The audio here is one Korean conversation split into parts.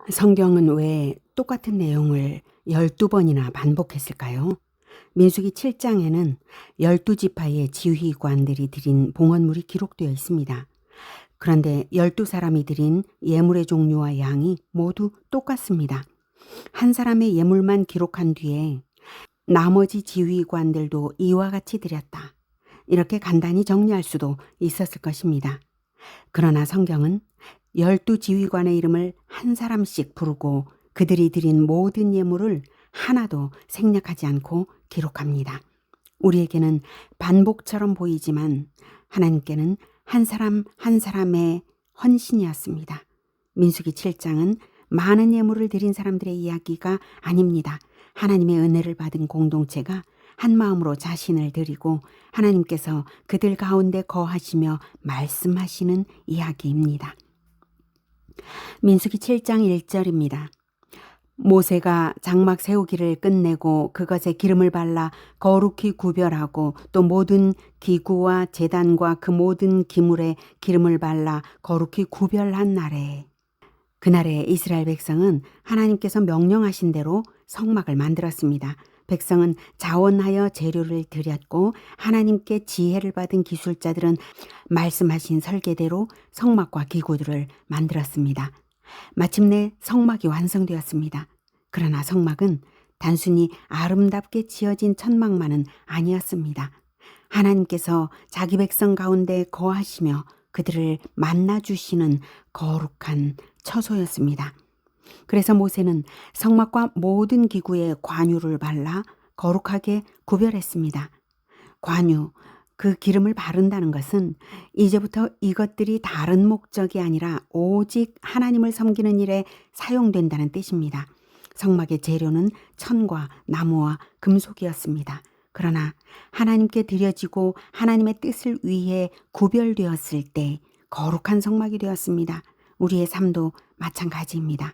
성경은 왜 똑같은 내용을 12번이나 반복했을까요? 민수기 7장에는 12지파의 지휘관들이 드린 봉헌물이 기록되어 있습니다. 그런데 12사람이 드린 예물의 종류와 양이 모두 똑같습니다. 한 사람의 예물만 기록한 뒤에 나머지 지휘관들도 이와 같이 드렸다. 이렇게 간단히 정리할 수도 있었을 것입니다. 그러나 성경은 12지휘관의 이름을 한 사람씩 부르고 그들이 드린 모든 예물을 하나도 생략하지 않고 기록합니다. 우리에게는 반복처럼 보이지만 하나님께는 한 사람 한 사람의 헌신이었습니다. 민수기 7장은 많은 예물을 드린 사람들의 이야기가 아닙니다. 하나님의 은혜를 받은 공동체가 한 마음으로 자신을 드리고 하나님께서 그들 가운데 거하시며 말씀하시는 이야기입니다. 민수기 7장 1절입니다. 모세가 장막 세우기를 끝내고 그것에 기름을 발라 거룩히 구별하고 또 모든 기구와 제단과 그 모든 기물에 기름을 발라 거룩히 구별한 날에, 그날에 이스라엘 백성은 하나님께서 명령하신 대로 성막을 만들었습니다. 백성은 자원하여 재료를 드렸고 하나님께 지혜를 받은 기술자들은 말씀하신 설계대로 성막과 기구들을 만들었습니다. 마침내 성막이 완성되었습니다. 그러나 성막은 단순히 아름답게 지어진 천막만은 아니었습니다. 하나님께서 자기 백성 가운데 거하시며 그들을 만나주시는 거룩한 처소였습니다. 그래서 모세는 성막과 모든 기구에 관유를 발라 거룩하게 구별했습니다. 관유, 그 기름을 바른다는 것은 이제부터 이것들이 다른 목적이 아니라 오직 하나님을 섬기는 일에 사용된다는 뜻입니다. 성막의 재료는 천과 나무와 금속이었습니다. 그러나 하나님께 드려지고 하나님의 뜻을 위해 구별되었을 때 거룩한 성막이 되었습니다. 우리의 삶도 마찬가지입니다.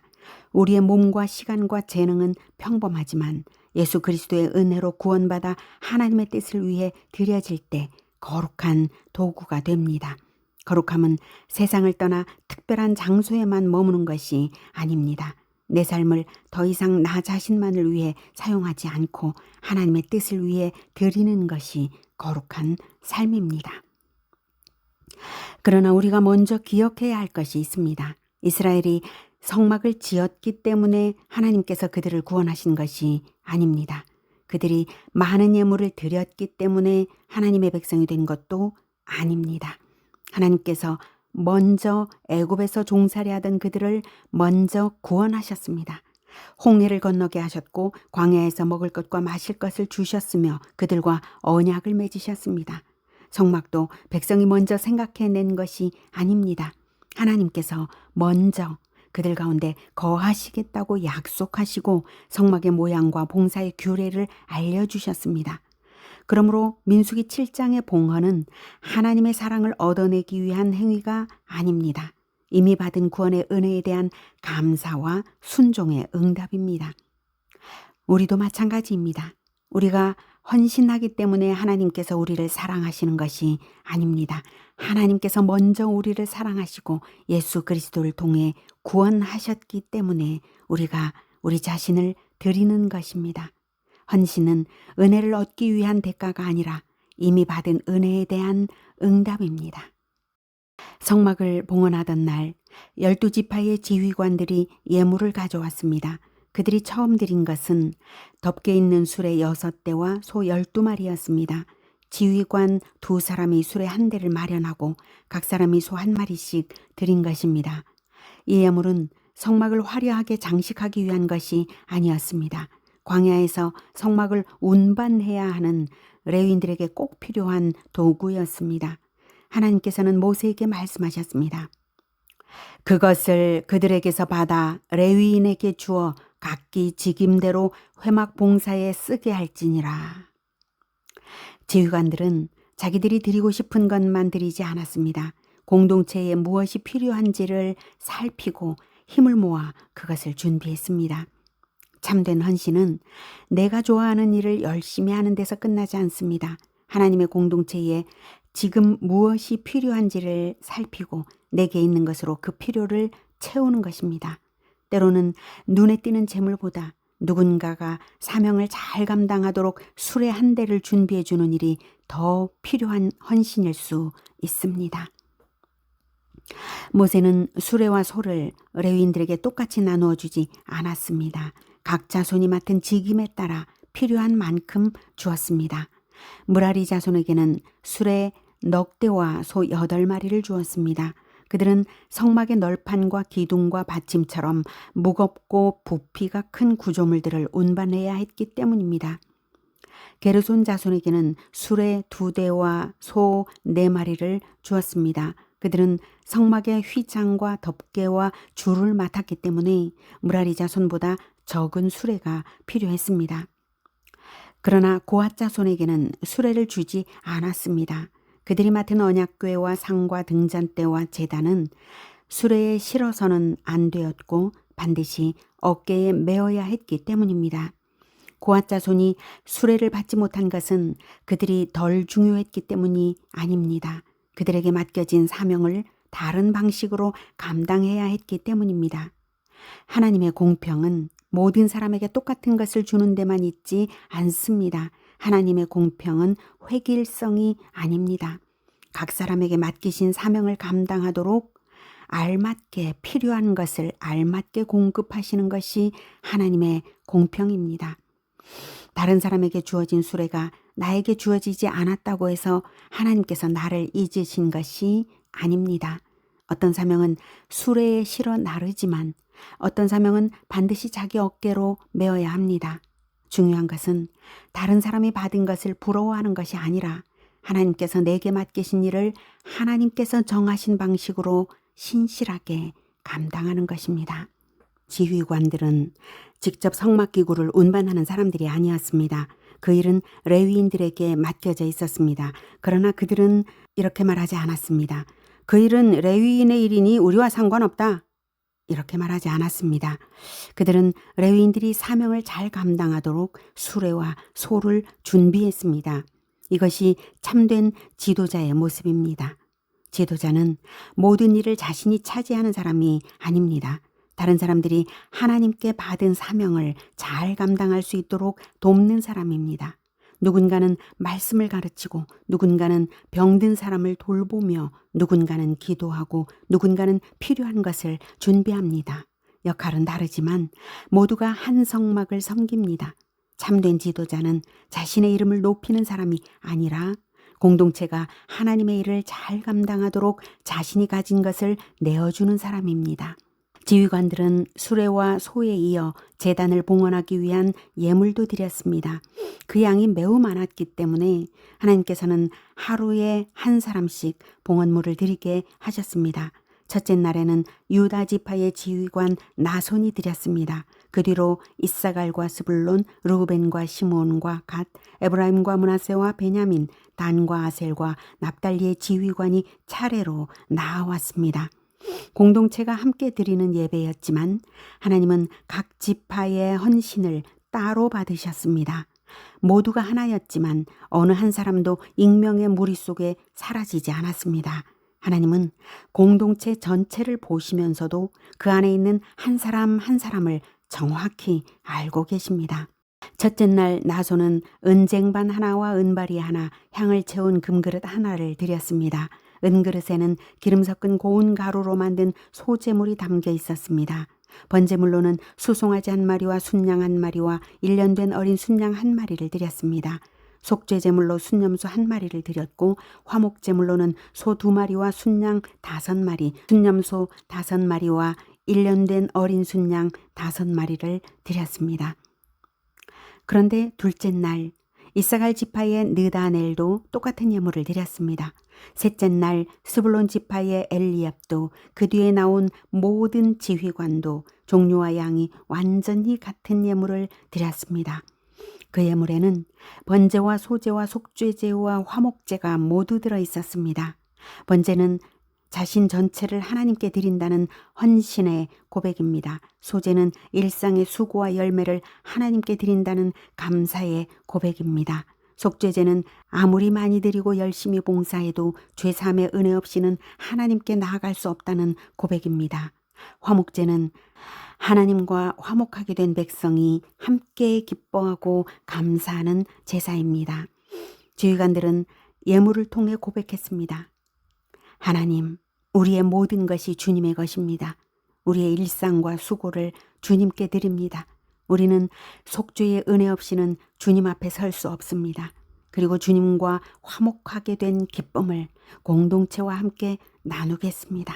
우리의 몸과 시간과 재능은 평범하지만 예수 그리스도의 은혜로 구원받아 하나님의 뜻을 위해 드려질 때 거룩한 도구가 됩니다. 거룩함은 세상을 떠나 특별한 장소에만 머무는 것이 아닙니다. 내 삶을 더 이상 나 자신만을 위해 사용하지 않고 하나님의 뜻을 위해 드리는 것이 거룩한 삶입니다. 그러나 우리가 먼저 기억해야 할 것이 있습니다. 이스라엘이 성막을 지었기 때문에 하나님께서 그들을 구원하신 것이 아닙니다. 그들이 많은 예물을 드렸기 때문에 하나님의 백성이 된 것도 아닙니다. 하나님께서 먼저 애굽에서 종살이 하던 그들을 먼저 구원하셨습니다. 홍해를 건너게 하셨고 광야에서 먹을 것과 마실 것을 주셨으며 그들과 언약을 맺으셨습니다. 성막도 백성이 먼저 생각해낸 것이 아닙니다. 하나님께서 먼저 그들 가운데 거하시겠다고 약속하시고 성막의 모양과 봉사의 규례를 알려주셨습니다. 그러므로 민수기 7장의 봉헌은 하나님의 사랑을 얻어내기 위한 행위가 아닙니다. 이미 받은 구원의 은혜에 대한 감사와 순종의 응답입니다. 우리도 마찬가지입니다. 우리가 헌신하기 때문에 하나님께서 우리를 사랑하시는 것이 아닙니다. 하나님께서 먼저 우리를 사랑하시고 예수 그리스도를 통해 구원하셨기 때문에 우리가 우리 자신을 드리는 것입니다. 헌신은 은혜를 얻기 위한 대가가 아니라 이미 받은 은혜에 대한 응답입니다. 성막을 봉헌하던 날 12지파의 지휘관들이 예물을 가져왔습니다. 그들이 처음 드린 것은 덮개 있는 수레 6대와 소 12마리였습니다. 지휘관 2사람이 수레 1대를 마련하고 각 사람이 소 1마리씩 드린 것입니다. 이 예물은 성막을 화려하게 장식하기 위한 것이 아니었습니다. 광야에서 성막을 운반해야 하는 레위인들에게 꼭 필요한 도구였습니다. 하나님께서는 모세에게 말씀하셨습니다. 그것을 그들에게서 받아 레위인에게 주어 각기 직임대로 회막 봉사에 쓰게 할지니라. 지휘관들은 자기들이 드리고 싶은 것만 드리지 않았습니다. 공동체에 무엇이 필요한지를 살피고 힘을 모아 그것을 준비했습니다. 참된 헌신은 내가 좋아하는 일을 열심히 하는 데서 끝나지 않습니다. 하나님의 공동체에 지금 무엇이 필요한지를 살피고 내게 있는 것으로 그 필요를 채우는 것입니다. 때로는 눈에 띄는 재물보다 누군가가 사명을 잘 감당하도록 수레 한 대를 준비해 주는 일이 더 필요한 헌신일 수 있습니다. 모세는 수레와 소를 레위인들에게 똑같이 나누어 주지 않았습니다. 각 자손이 맡은 직임에 따라 필요한 만큼 주었습니다. 무라리 자손에게는 수레 넉 대와 소 8마리를 주었습니다. 그들은 성막의 널판과 기둥과 받침처럼 무겁고 부피가 큰 구조물들을 운반해야 했기 때문입니다. 게르손 자손에게는 수레 2대와 소 4마리를 주었습니다. 그들은 성막의 휘장과 덮개와 줄을 맡았기 때문에 무라리 자손보다 적은 수레가 필요했습니다. 그러나 고핫 자손에게는 수레를 주지 않았습니다. 그들이 맡은 언약궤와 상과 등잔대와 제단은 수레에 실어서는 안 되었고 반드시 어깨에 메어야 했기 때문입니다. 고핫 자손이 수레를 받지 못한 것은 그들이 덜 중요했기 때문이 아닙니다. 그들에게 맡겨진 사명을 다른 방식으로 감당해야 했기 때문입니다. 하나님의 공평은 모든 사람에게 똑같은 것을 주는 데만 있지 않습니다. 하나님의 공평은 획일성이 아닙니다. 각 사람에게 맡기신 사명을 감당하도록 알맞게 필요한 것을 알맞게 공급하시는 것이 하나님의 공평입니다. 다른 사람에게 주어진 수레가 나에게 주어지지 않았다고 해서 하나님께서 나를 잊으신 것이 아닙니다. 어떤 사명은 수레에 실어 나르지만 어떤 사명은 반드시 자기 어깨로 메어야 합니다. 중요한 것은 다른 사람이 받은 것을 부러워하는 것이 아니라 하나님께서 내게 맡기신 일을 하나님께서 정하신 방식으로 신실하게 감당하는 것입니다. 지휘관들은 직접 성막기구를 운반하는 사람들이 아니었습니다. 그 일은 레위인들에게 맡겨져 있었습니다. 그러나 그들은 이렇게 말하지 않았습니다. 그 일은 레위인의 일이니 우리와 상관없다. 이렇게 말하지 않았습니다. 그들은 레위인들이 사명을 잘 감당하도록 수레와 소를 준비했습니다. 이것이 참된 지도자의 모습입니다. 지도자는 모든 일을 자신이 차지하는 사람이 아닙니다. 다른 사람들이 하나님께 받은 사명을 잘 감당할 수 있도록 돕는 사람입니다. 누군가는 말씀을 가르치고 누군가는 병든 사람을 돌보며 누군가는 기도하고 누군가는 필요한 것을 준비합니다. 역할은 다르지만 모두가 한 성막을 섬깁니다. 참된 지도자는 자신의 이름을 높이는 사람이 아니라 공동체가 하나님의 일을 잘 감당하도록 자신이 가진 것을 내어주는 사람입니다. 지휘관들은 수레와 소에 이어 제단을 봉헌하기 위한 예물도 드렸습니다. 그 양이 매우 많았기 때문에 하나님께서는 하루에 한 사람씩 봉헌물을 드리게 하셨습니다. 첫째 날에는 유다 지파의 지휘관 나손이 드렸습니다. 그 뒤로 이사갈과 스불론, 르우벤과 시므온과 갓, 에브라임과 므낫세와 베냐민, 단과 아셀과 납달리의 지휘관이 차례로 나아왔습니다. 공동체가 함께 드리는 예배였지만 하나님은 각 지파의 헌신을 따로 받으셨습니다. 모두가 하나였지만 어느 한 사람도 익명의 무리 속에 사라지지 않았습니다. 하나님은 공동체 전체를 보시면서도 그 안에 있는 한 사람 한 사람을 정확히 알고 계십니다. 첫째 날 나손은 은쟁반 하나와 은발이 하나, 향을 채운 금그릇 하나를 드렸습니다. 은그릇에는 기름 섞은 고운 가루로 만든 소제물이 담겨 있었습니다. 번제물로는 수송아지 1마리와 순양 1마리와 1년 된 어린 순양 1마리를 드렸습니다. 속죄제물로 순염소 1마리를 드렸고 화목제물로는 소 2마리와 순양 5마리, 순염소 5마리와 1년 된 어린 순양 5마리를 드렸습니다. 그런데 둘째 날 이사갈 지파의 느다넬도 똑같은 예물을 드렸습니다. 셋째 날 스불론 지파의 엘리압도 그 뒤에 나온 모든 지휘관도 종류와 양이 완전히 같은 예물을 드렸습니다. 그 예물에는 번제와 소제와 속죄제와 화목제가 모두 들어 있었습니다. 번제는 자신 전체를 하나님께 드린다는 헌신의 고백입니다. 소제는 일상의 수고와 열매를 하나님께 드린다는 감사의 고백입니다. 속죄제는 아무리 많이 드리고 열심히 봉사해도 죄사함의 은혜 없이는 하나님께 나아갈 수 없다는 고백입니다. 화목제는 하나님과 화목하게 된 백성이 함께 기뻐하고 감사하는 제사입니다. 지휘관들은 예물을 통해 고백했습니다. 하나님, 우리의 모든 것이 주님의 것입니다. 우리의 일상과 수고를 주님께 드립니다. 우리는 속죄의 은혜 없이는 주님 앞에 설 수 없습니다. 그리고 주님과 화목하게 된 기쁨을 공동체와 함께 나누겠습니다.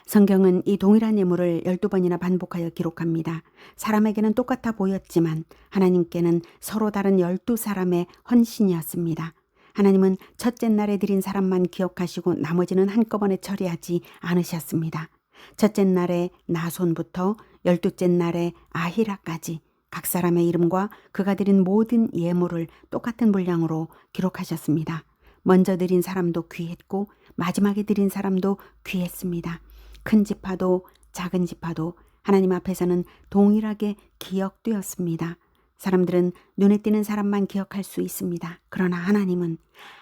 성경은 이 동일한 예물을 12번이나 반복하여 기록합니다. 사람에게는 똑같아 보였지만 하나님께는 서로 다른 12사람의 헌신이었습니다. 하나님은 첫째 날에 드린 사람만 기억하시고 나머지는 한꺼번에 처리하지 않으셨습니다. 첫째 날에 나손부터 12째 날에 아히라까지 각 사람의 이름과 그가 드린 모든 예물을 똑같은 분량으로 기록하셨습니다. 먼저 드린 사람도 귀했고 마지막에 드린 사람도 귀했습니다. 큰 지파도 작은 지파도 하나님 앞에서는 동일하게 기억되었습니다. 사람들은 눈에 띄는 사람만 기억할 수 있습니다. 그러나 하나님은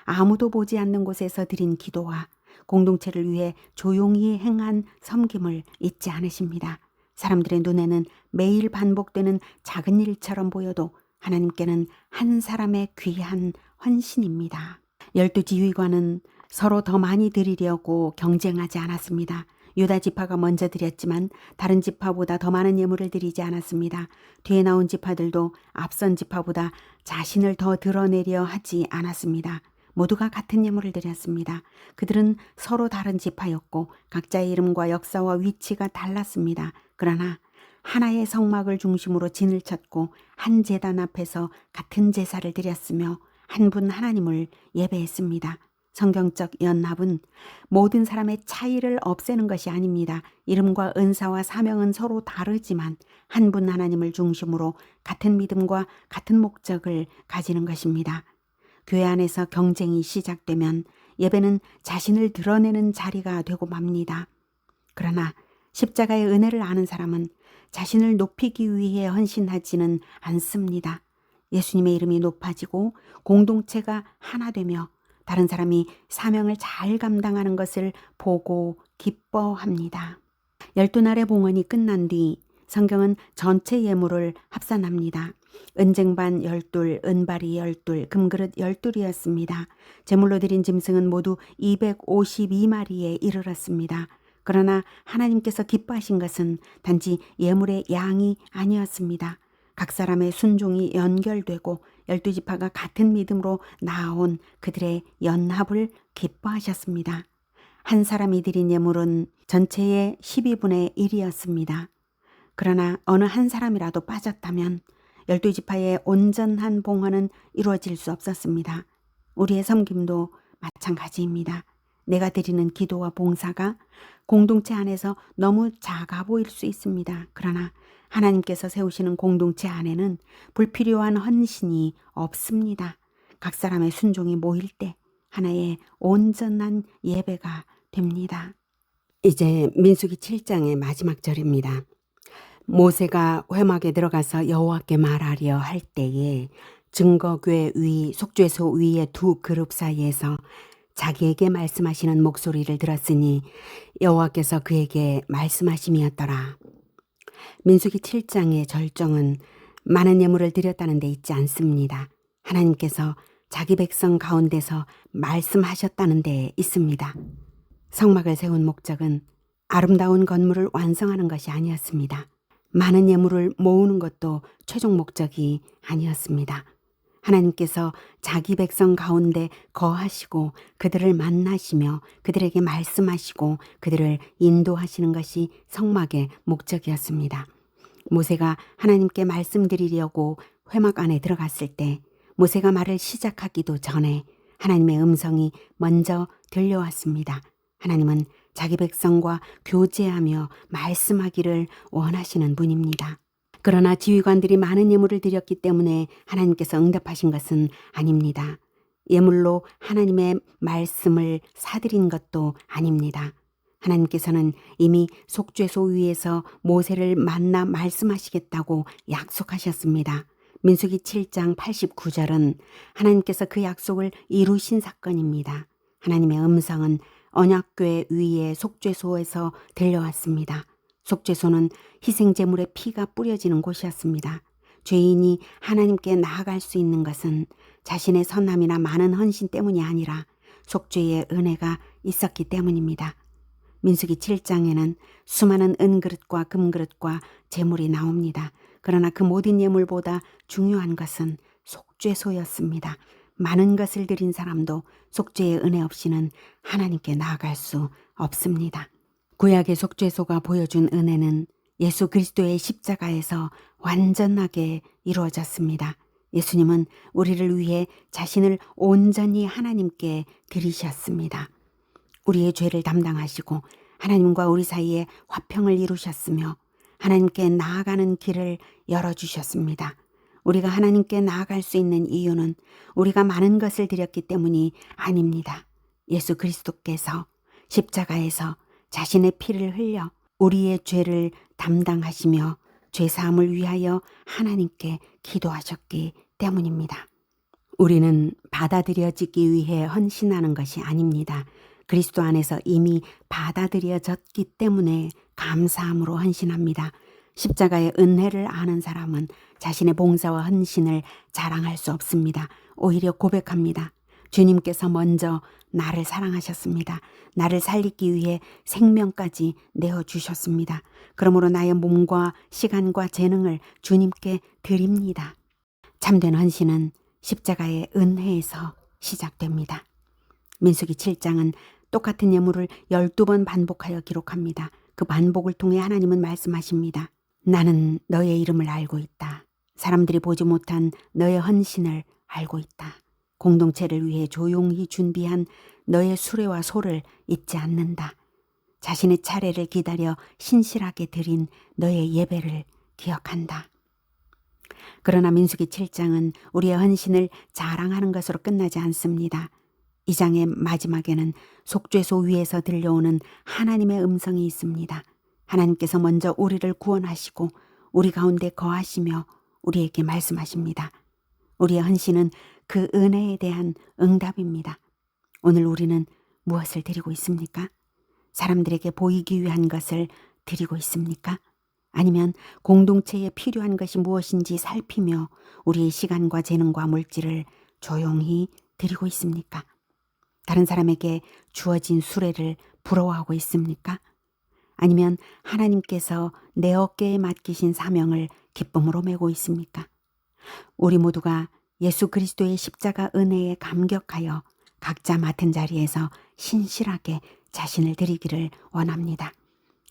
아무도 보지 않는 곳에서 드린 기도와 공동체를 위해 조용히 행한 섬김을 잊지 않으십니다. 사람들의 눈에는 매일 반복되는 작은 일처럼 보여도 하나님께는 한 사람의 귀한 헌신입니다. 12지휘관은 서로 더 많이 드리려고 경쟁하지 않았습니다. 유다 지파가 먼저 드렸지만 다른 지파보다 더 많은 예물을 드리지 않았습니다. 뒤에 나온 지파들도 앞선 지파보다 자신을 더 드러내려 하지 않았습니다. 모두가 같은 예물을 드렸습니다. 그들은 서로 다른 지파였고 각자의 이름과 역사와 위치가 달랐습니다. 그러나 하나의 성막을 중심으로 진을 쳤고 한 제단 앞에서 같은 제사를 드렸으며 한 분 하나님을 예배했습니다. 성경적 연합은 모든 사람의 차이를 없애는 것이 아닙니다. 이름과 은사와 사명은 서로 다르지만 한 분 하나님을 중심으로 같은 믿음과 같은 목적을 가지는 것입니다. 교회 안에서 경쟁이 시작되면 예배는 자신을 드러내는 자리가 되고 맙니다. 그러나 십자가의 은혜를 아는 사람은 자신을 높이기 위해 헌신하지는 않습니다. 예수님의 이름이 높아지고 공동체가 하나 되며 다른 사람이 사명을 잘 감당하는 것을 보고 기뻐합니다. 12날의 봉헌이 끝난 뒤 성경은 전체 예물을 합산합니다. 은쟁반 12, 은발이 12, 금그릇 12이었습니다. 제물로 드린 짐승은 모두 252마리에 이르렀습니다. 그러나 하나님께서 기뻐하신 것은 단지 예물의 양이 아니었습니다. 각 사람의 순종이 연결되고 12지파가 같은 믿음으로 나아온 그들의 연합을 기뻐하셨습니다. 한 사람이 드린 예물은 전체의 12분의 1이었습니다. 그러나 어느 한 사람이라도 빠졌다면 12지파의 온전한 봉헌은 이루어질 수 없었습니다. 우리의 섬김도 마찬가지입니다. 내가 드리는 기도와 봉사가 공동체 안에서 너무 작아 보일 수 있습니다. 그러나 하나님께서 세우시는 공동체 안에는 불필요한 헌신이 없습니다. 각 사람의 순종이 모일 때 하나의 온전한 예배가 됩니다. 이제 민수기 7장의 마지막 절입니다. 모세가 회막에 들어가서 여호와께 말하려 할 때에 증거궤 위 속죄소 위의 두 그룹 사이에서 자기에게 말씀하시는 목소리를 들었으니 여호와께서 그에게 말씀하심이었더라. 민수기 7장의 절정은 많은 예물을 드렸다는 데 있지 않습니다. 하나님께서 자기 백성 가운데서 말씀하셨다는 데 있습니다. 성막을 세운 목적은 아름다운 건물을 완성하는 것이 아니었습니다. 많은 예물을 모으는 것도 최종 목적이 아니었습니다. 하나님께서 자기 백성 가운데 거하시고 그들을 만나시며 그들에게 말씀하시고 그들을 인도하시는 것이 성막의 목적이었습니다. 모세가 하나님께 말씀드리려고 회막 안에 들어갔을 때 모세가 말을 시작하기도 전에 하나님의 음성이 먼저 들려왔습니다. 하나님은 자기 백성과 교제하며 말씀하기를 원하시는 분입니다. 그러나 지휘관들이 많은 예물을 드렸기 때문에 하나님께서 응답하신 것은 아닙니다. 예물로 하나님의 말씀을 사드린 것도 아닙니다. 하나님께서는 이미 속죄소 위에서 모세를 만나 말씀하시겠다고 약속하셨습니다. 민수기 7장 89절은 하나님께서 그 약속을 이루신 사건입니다. 하나님의 음성은 언약궤 위에 속죄소에서 들려왔습니다. 속죄소는 희생제물의 피가 뿌려지는 곳이었습니다. 죄인이 하나님께 나아갈 수 있는 것은 자신의 선함이나 많은 헌신 때문이 아니라 속죄의 은혜가 있었기 때문입니다. 민수기 7장에는 수많은 은그릇과 금그릇과 제물이 나옵니다. 그러나 그 모든 예물보다 중요한 것은 속죄소였습니다. 많은 것을 드린 사람도 속죄의 은혜 없이는 하나님께 나아갈 수 없습니다. 구약의 속죄소가 보여준 은혜는 예수 그리스도의 십자가에서 완전하게 이루어졌습니다. 예수님은 우리를 위해 자신을 온전히 하나님께 드리셨습니다. 우리의 죄를 담당하시고 하나님과 우리 사이에 화평을 이루셨으며 하나님께 나아가는 길을 열어주셨습니다. 우리가 하나님께 나아갈 수 있는 이유는 우리가 많은 것을 드렸기 때문이 아닙니다. 예수 그리스도께서 십자가에서 자신의 피를 흘려 우리의 죄를 담당하시며 죄사함을 위하여 하나님께 기도하셨기 때문입니다. 우리는 받아들여지기 위해 헌신하는 것이 아닙니다. 그리스도 안에서 이미 받아들여졌기 때문에 감사함으로 헌신합니다. 십자가의 은혜를 아는 사람은 자신의 봉사와 헌신을 자랑할 수 없습니다. 오히려 고백합니다. 주님께서 먼저 나를 사랑하셨습니다. 나를 살리기 위해 생명까지 내어주셨습니다. 그러므로 나의 몸과 시간과 재능을 주님께 드립니다. 참된 헌신은 십자가의 은혜에서 시작됩니다. 민수기 7장은 똑같은 예물을 12번 반복하여 기록합니다. 그 반복을 통해 하나님은 말씀하십니다. 나는 너의 이름을 알고 있다. 사람들이 보지 못한 너의 헌신을 알고 있다. 공동체를 위해 조용히 준비한 너의 수레와 소를 잊지 않는다. 자신의 차례를 기다려 신실하게 드린 너의 예배를 기억한다. 그러나 민수기 7장은 우리의 헌신을 자랑하는 것으로 끝나지 않습니다. 이 장의 마지막에는 속죄소 위에서 들려오는 하나님의 음성이 있습니다. 하나님께서 먼저 우리를 구원하시고 우리 가운데 거하시며 우리에게 말씀하십니다. 우리의 헌신은 그 은혜에 대한 응답입니다. 오늘 우리는 무엇을 드리고 있습니까? 사람들에게 보이기 위한 것을 드리고 있습니까? 아니면 공동체에 필요한 것이 무엇인지 살피며 우리의 시간과 재능과 물질을 조용히 드리고 있습니까? 다른 사람에게 주어진 수레를 부러워하고 있습니까? 아니면 하나님께서 내 어깨에 맡기신 사명을 기쁨으로 메고 있습니까? 우리 모두가 예수 그리스도의 십자가 은혜에 감격하여 각자 맡은 자리에서 신실하게 자신을 드리기를 원합니다.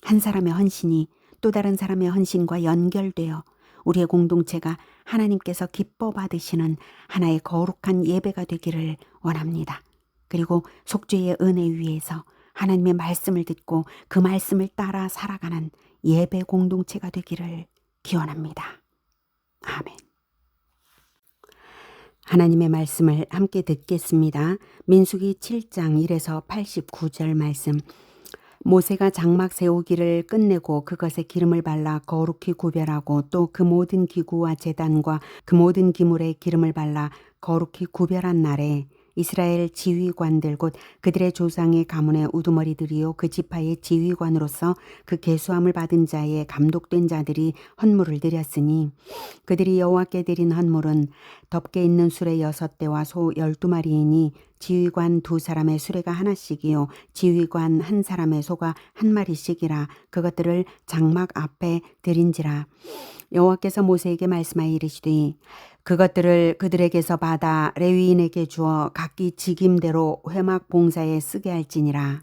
한 사람의 헌신이 또 다른 사람의 헌신과 연결되어 우리의 공동체가 하나님께서 기뻐 받으시는 하나의 거룩한 예배가 되기를 원합니다. 그리고 속죄의 은혜 위에서 하나님의 말씀을 듣고 그 말씀을 따라 살아가는 예배 공동체가 되기를 기원합니다. 아멘. 하나님의 말씀을 함께 듣겠습니다. 민수기 7장 1에서 89절 말씀. 모세가 장막 세우기를 끝내고 그것에 기름을 발라 거룩히 구별하고 또 그 모든 기구와 제단과 그 모든 기물에 기름을 발라 거룩히 구별한 날에 이스라엘 지휘관들 곧 그들의 조상의 가문의 우두머리들이요 그 지파의 지휘관으로서 그 계수함을 받은 자의 감독된 자들이 헌물을 드렸으니 그들이 여호와께 드린 헌물은 덮개 있는 수레 6대와 소 12마리이니 지휘관 2사람의 수레가 하나씩이요 지휘관 1사람의 소가 1마리씩이라 그것들을 장막 앞에 드린지라. 여호와께서 모세에게 말씀하여 이르시되 그것들을 그들에게서 받아 레위인에게 주어 각기 직임대로 회막 봉사에 쓰게 할지니라.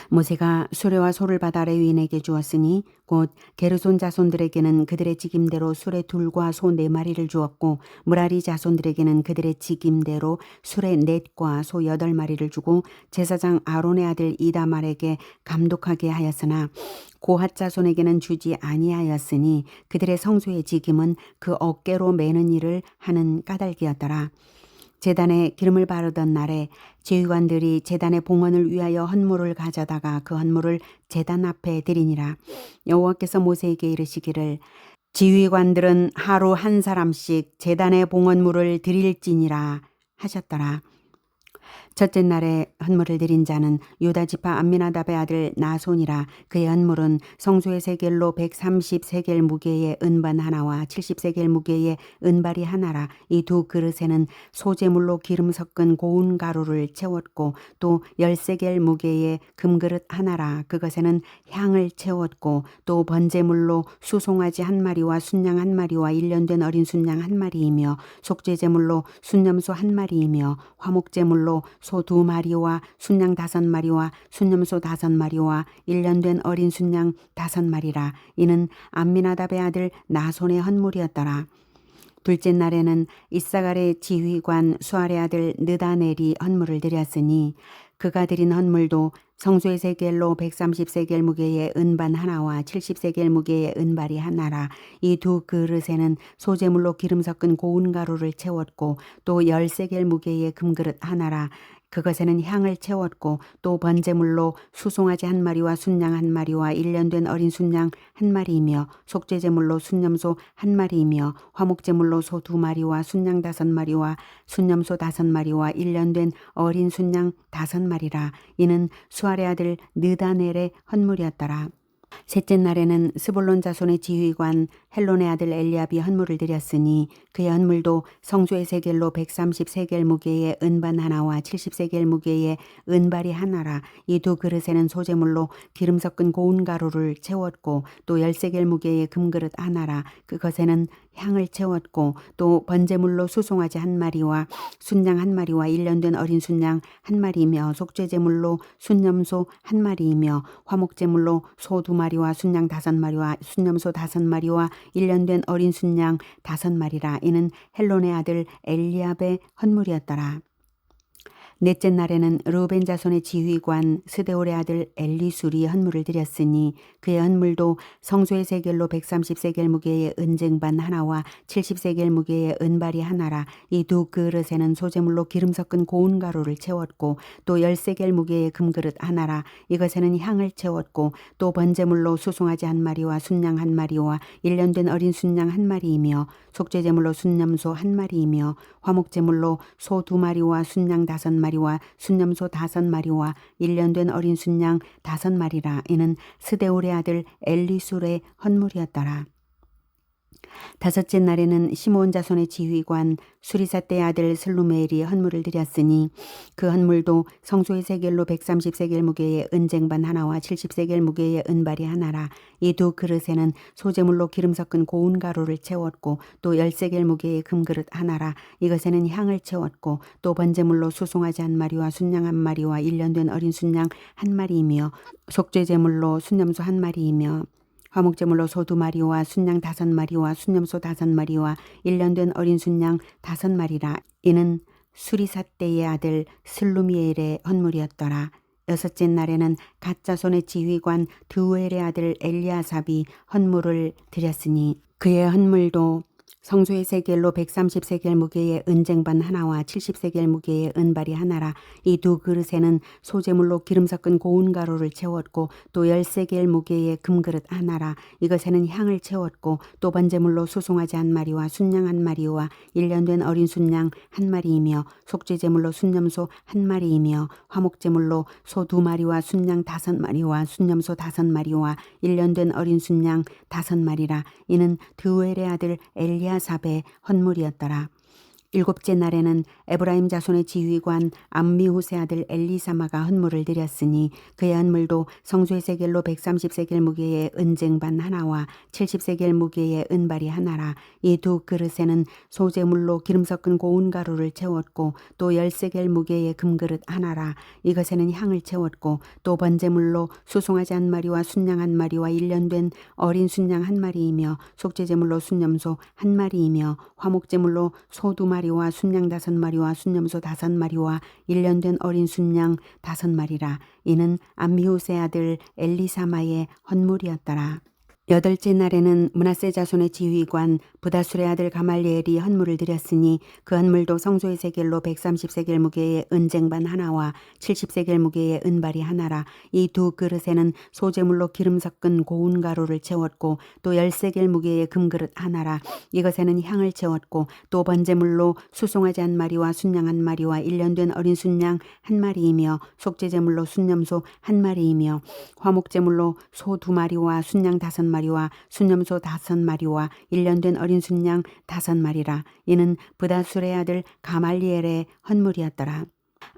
모세가 수레와 소를 받아 레위인에게 주었으니 곧 게르손 자손들에게는 그들의 직임대로 수레 2과 소 4마리를 주었고 무라리 자손들에게는 그들의 직임대로 수레 4과 소 8마리를 주고 제사장 아론의 아들 이다말에게 감독하게 하였으나 고핫 자손에게는 주지 아니하였으니 그들의 성소의 직임은 그 어깨로 매는 일을 하는 까닭이었더라. 제단에 기름을 바르던 날에 지휘관들이 제단의 봉헌을 위하여 헌물을 가져다가 그 헌물을 제단 앞에 드리니라. 여호와께서 모세에게 이르시기를 지휘관들은 하루 1사람씩 제단의 봉헌물을 드릴지니라 하셨더라. 첫째 날에 헌물을 드린 자는 유다 지파 암미나답의 아들 나손이라. 그의 헌물은 성소의 세겔로 130세겔 무게의 은반 하나와 70세겔 무게의 은발이 하나라. 이 두 그릇에는 소재물로 기름 섞은 고운 가루를 채웠고 또 10세겔 무게의 금그릇 하나라. 그것에는 향을 채웠고 또 번제물로 수송아지 한 마리와 순양 한 마리와 일년된 어린 순양 한 마리이며 속죄제물로 순염소 한 마리이며 화목제물로 소 2마리와 순양 5마리와 순염소 5마리와 일년된 어린 순양 5마리라. 이는 암미나답의 아들 나손의 헌물이었더라. 둘째 날에는 이사갈의 지휘관 수알의 아들 느다넬이 헌물을 드렸으니 그가 드린 헌물도 성소의 세겔로 130세겔 무게의 은반 하나와 70세겔 무게의 은발이 하나라. 이 두 그릇에는 소재물로 기름 섞은 고운 가루를 채웠고 또 10세겔 무게의 금그릇 하나라. 그것에는 향을 채웠고 또 번제물로 수송아지 한 마리와 순양 한 마리와 일년된 어린 순양 한 마리이며 속죄제물로 순염소 한 마리이며 화목제물로 소 2마리와 순양 5마리와 순염소 5마리와 일년된 어린 순양 5마리라. 이는 수알의 아들 느다넬의 헌물이었더라. 셋째 날에는 스불론 자손의 지휘관 헬론의 아들 엘리압이 헌물을 드렸으니 그의 헌물도 성소의 세겔로 130세겔 무게의 은반 하나와 70세겔 무게의 은발이 하나라. 이 두 그릇에는 소재물로 기름 섞은 고운 가루를 채웠고 또 10세겔 무게의 금그릇 하나라. 그것에는 향을 채웠고 또 번제물로 수송아지 한 마리와 순양 한 마리와 일년된 어린 순양 한 마리이며 속죄제물로 순염소 한 마리이며 화목제물로 소 2마리와 순양 5마리와 순염소 5마리와 일년된 어린 순양 5마리라. 이는 헬론의 아들 엘리압의 헌물이었더라. 넷째 날에는 르우벤 자손의 지휘관 스데올의 아들 엘리술이 헌물을 드렸으니 그의 헌물도 성소의 세겔로 130세겔 무게의 은쟁반 하나와 70세겔 무게의 은발이 하나라. 이 두 그릇에는 소재물로 기름 섞은 고운 가루를 채웠고 또 10세겔 무게의 금그릇 하나라. 이것에는 향을 채웠고 또 번제물로 수송아지 한 마리와 순양 한 마리와 일년된 어린 순양 한 마리이며 속죄제물로 순염소 한 마리이며 화목제물로 소 2마리와 순양 5마리와 순염소 5마리와 일년된 어린 순양 5마리라. 이는 스데올의 아들 엘리술의 헌물이었더라. 다섯째 날에는 시므온 자손의 지휘관 수리사떼의 아들 슬루메엘이 헌물을 드렸으니 그 헌물도 성소의 세겔로 130세겔 무게의 은쟁반 하나와 70세겔 무게의 은발이 하나라. 이 두 그릇에는 소재물로 기름 섞은 고운 가루를 채웠고 또 10세겔 무게의 금그릇 하나라. 이것에는 향을 채웠고 또 번제물로 수송아지 한 마리와 순양 한 마리와 일년된 어린 순양 한 마리이며 속죄제물로 순염소 한 마리이며 화목제물로 소 2마리와 순양 5마리와 순염소 5마리와 일년된 어린 순양 5마리라. 이는 수리사떼의 아들 슬루미엘의 헌물이었더라. 여섯째 날에는 갓 자손의 지휘관 드우엘의 아들 엘리아삽이 헌물을 드렸으니 그의 헌물도 성소의 세겔로 130세겔 무게의 은쟁반 하나와 70세겔 무게의 은발이 하나라. 이 두 그릇에는 소재물로 기름 섞은 고운 가루를 채웠고 또 10세겔 무게의 금그릇 하나라. 이것에는 향을 채웠고 또 번제물로 수송아지 한 마리와 순양 한 마리와 일년된 어린 순양 한 마리이며 속죄제물로 순염소 한 마리이며 화목제물로 소 2마리와 순양 5마리와 순염소 5마리와 일년된 어린 순양 5마리라. 이는 드우엘의 아들 엘리아삽의 헌물이었더라. 일곱째 날에는 에브라임 자손의 지휘관 암미후세 아들 엘리사마가 헌물을 드렸으니 그의 헌물도 성소의 세겔로 130세겔 무게의 은쟁반 하나와 70세겔 무게의 은발이 하나라. 이 두 그릇에는 소재물로 기름 섞은 고운 가루를 채웠고 또 10세겔 무게의 금그릇 하나라. 이것에는 향을 채웠고 또 번제물로 수송아지 한 마리와 순양 한 마리와 일년된 어린 순양 한 마리이며 속죄제물로 순염소 한 마리이며 화목제물로 소 2마리와 순양 5마리와 순염소 5마리와 일년된 어린 순양 5마리라. 이는 암미후세 아들 엘리사마의 헌물이었더라. 여덟째 날에는 므낫세 자손의 지휘관 부다술의 아들 가말리엘이 헌물을 드렸으니 그 헌물도 성소의 세겔로 130세겔 무게의 은쟁반 하나와 70세겔 무게의 은발이 하나라. 이 두 그릇에는 소재물로 기름 섞은 고운 가루를 채웠고 또 10세겔 무게의 금그릇 하나라. 이것에는 향을 채웠고 또 번제물로 수송아지 한 마리와 순양 한 마리와 1년 된 어린 순양 한 마리이며 속죄제물로 순염소 한 마리이며 화목제물로 소 2마리와 순양 5마리와 순염소 5마리와 1년 된 어린 순양 5마리라. 이는 부다술의 아들 가말리엘의 헌물이었더라.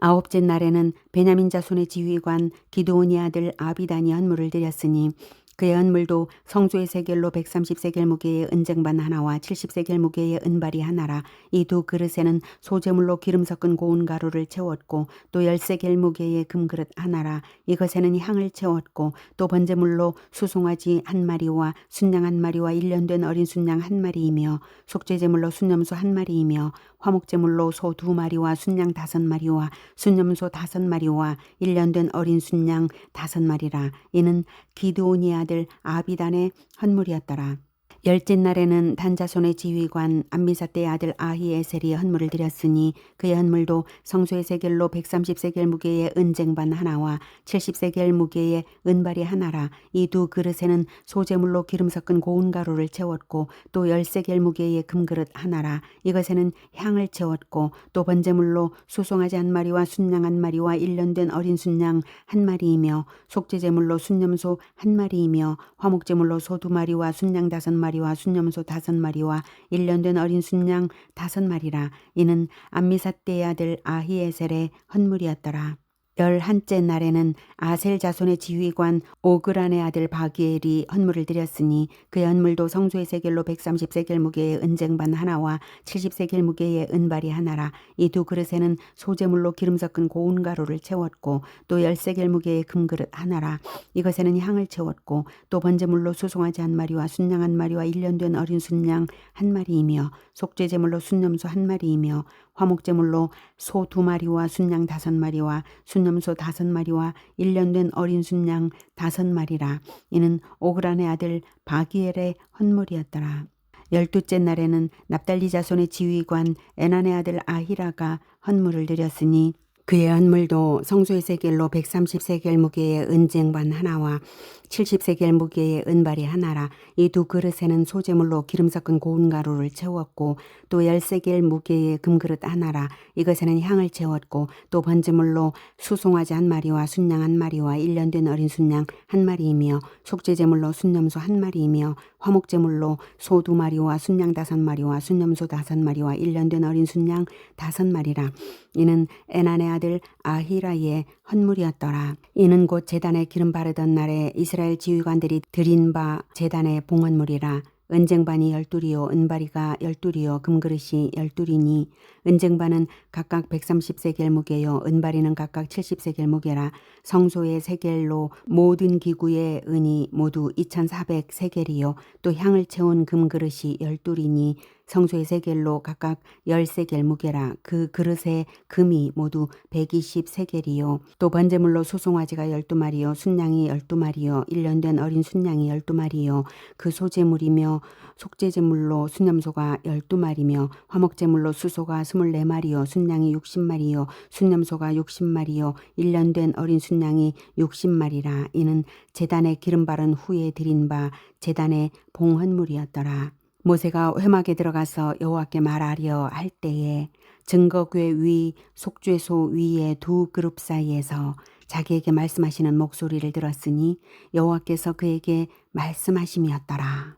아홉째 날에는 베냐민 자손의 지휘관 기드온의 아들 아비단이 헌물을 드렸으니 그의 헌물도 성소의 세겔로 130세겔 무게의 은쟁반 하나와 70세겔 무게의 은발이 하나라. 이 두 그릇에는 소재물로 기름 섞은 고운 가루를 채웠고 또 10세겔 무게의 금그릇 하나라. 이것에는 향을 채웠고 또 번제물로 수송아지 한 마리와 순양 한 마리와 1년 된 어린 순양 한 마리이며 속죄제물로 순염소 한 마리이며 화목제물로 소 2마리와 순양 5마리와 순염소 5마리와 1년 된 어린 순양 5마리라. 이는 기드온의 아들 아비단의 헌물이었더라. 열째 날에는 단 자손의 지휘관 암미사대의 아들 아히에셀이 헌물을 드렸으니 그의 헌물도 성소의 세겔로 130세겔 무게의 은쟁반 하나와 70세겔 무게의 은발이 하나라. 이 두 그릇에는 소재물로 기름 섞은 고운 가루를 채웠고 또 10세겔 무게의 금그릇 하나라. 이것에는 향을 채웠고 또 번제물로 수송아지 한 마리와 순양 한 마리와 1년 된 어린 순양 한 마리이며 속죄제물로 순염소 한 마리이며 화목제물로 소 2마리와 순양 5마리와 순염소 5마리와 1년 된 어린 순양 5마리라. 이는 암미사대의 아들 아히에셀의 헌물이었더라. 11째 날에는 아셀 자손의 지휘관 오그란의 아들 바기엘이 헌물을 드렸으니 그의 헌물도 성소의 세겔로 130세겔 무게의 은쟁반 하나와 70세겔 무게의 은발이 하나라. 이 두 그릇에는 소재물로 기름 섞은 고운 가루를 채웠고 또 10세겔 무게의 금그릇 하나라. 이것에는 향을 채웠고 또 번제물로 수송아지 한 마리와 순양 한 마리와 1년 된 어린 순양 한 마리이며 속죄제물로 순염소 한 마리이며 화목제물로 소 2마리와 순양 5마리와 순염소 5마리와 1년 된 어린 순양 5마리라. 이는 오그란의 아들 바기엘의 헌물이었더라. 12째 날에는 납달리 자손의 지휘관 에난의 아들 아히라가 헌물을 드렸으니 그의 헌물도 성소의 세겔로 130세겔 무게의 은쟁반 하나와 70세겔 무게의 은발이 하나라. 이 두 그릇에는 소재물로 기름 섞은 고운 가루를 채웠고 또 10세겔 무게의 금그릇 하나라. 이것에는 향을 채웠고 또 번제물로 수송아지 한 마리와 순양 한 마리와 1년 된 어린 순양 한 마리이며 속죄제물로 순염소 한 마리이며 화목제물로 소 2마리와 순양 5마리와 순염소 5마리와 1년 된 어린 순양 5마리라. 이는 에난의 아들 아히라의 헌물이었더라. 이는 곧 제단에 기름 바르던 날에 이스라엘 지휘관들이 드린 바 제단의 봉헌물이라. 은쟁반이 12이요 은바리가 12이요 금그릇이 12이니 은쟁반은 각각 130세겔 무게요 은바리는 각각 70세겔 무게라. 성소의 세겔로 모든 기구의 은이 모두 2400세겔이요 또 향을 채운 금그릇이 12이니 성소의 세겔로 각각 10세겔 무게라. 그 그릇의 금이 모두 120세겔이요 또 번제물로 수송아지가 12마리요 순양이 12마리요 1년 된 어린 순양이 12마리요 그 소재물이며 속죄제물로 순염소가 12마리며 화목제물로 수소가 24마리요 순양이 60마리요 순염소가 60마리요 1년 된 어린 순양이 60마리라. 이는 제단에 기름 바른 후에 드린 바 제단의 봉헌물이었더라. 모세가 회막에 들어가서 여호와께 말하려 할 때에 증거궤 위 속죄소 위의 두 그룹 사이에서 자기에게 말씀하시는 목소리를 들었으니 여호와께서 그에게 말씀하심이었더라.